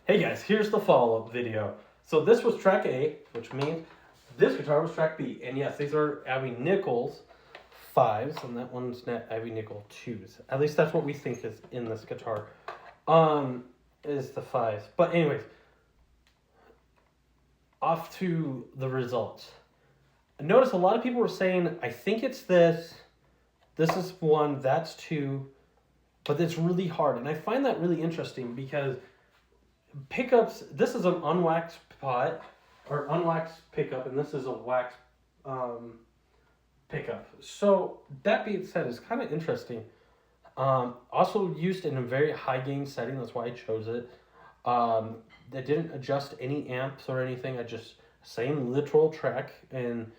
Hey guys, here's the follow-up video. So this was track A, which means this guitar was track B. And yes, these are Abbey Nichols 5s, and that one's not Abbey Nickel 2s. At least that's what we think is in this guitar. Is the 5s. But anyways, off to the results. I noticed a lot of people were saying, I think it's this is 1, that's 2, but it's really hard. And I find that really interesting because pickups, this is an unwaxed pot or unwaxed pickup, and this is a waxed pickup. So that being said, it's kind of interesting. Also used in a very high gain setting, that's why I chose it. They didn't adjust any amps or anything. I just same literal track, and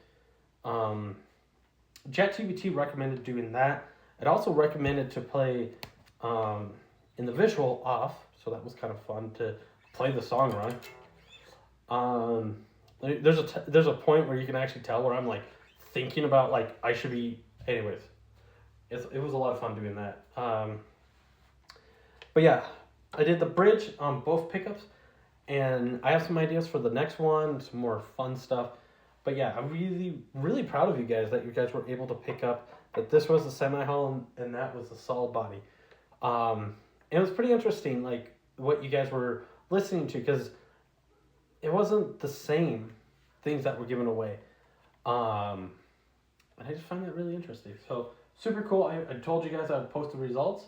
ChatGPT recommended doing that. It also recommended to play in the visual off, so that was kind of fun to play the song wrong. There's a point where you can actually tell where I'm like thinking about like I should be. Anyways, it was a lot of fun doing that. But yeah, I did the bridge on both pickups, and I have some ideas for the next one, some more fun stuff. But yeah, I'm really proud of you guys that you guys were able to pick up that this was the semi-hollow and that was the solid body. It was pretty interesting, like what you guys were listening to, because it wasn't the same things that were given away. And I just find that really interesting. So super cool. I told you guys I'd post the results.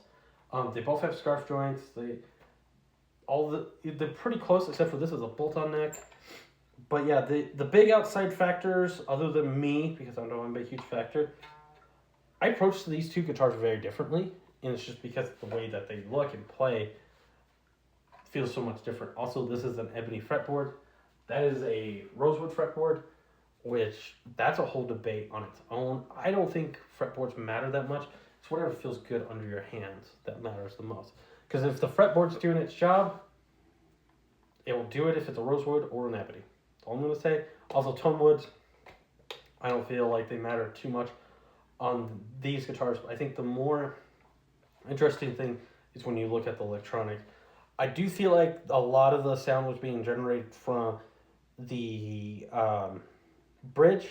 They both have scarf joints. They're pretty close except for this is a bolt-on neck. But yeah, the big outside factors, other than me, because I know I'm a huge factor, I approach these two guitars very differently, and it's just because of the way that they look and play feels so much different. Also, this is an ebony fretboard. That is a rosewood fretboard, which that's a whole debate on its own. I don't think fretboards matter that much. It's whatever feels good under your hands that matters the most. Because if the fretboard's doing its job, it will do it if it's a rosewood or an ebony. That's all I'm going to say. Also, tone woods, I don't feel like they matter too much on these guitars. I think the more interesting thing is when you look at the electronics. I do feel like a lot of the sound was being generated from the bridge,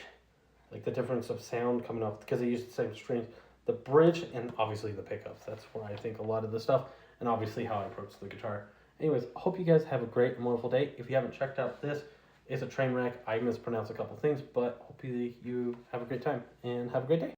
like the difference of sound coming off because they use the same strings. The bridge and obviously the pickups. That's where I think a lot of the stuff, and obviously how I approach the guitar. Anyways, hope you guys have a great and wonderful day. If you haven't checked out this, it's a train wreck. I mispronounced a couple things, but hopefully you have a great time and have a great day.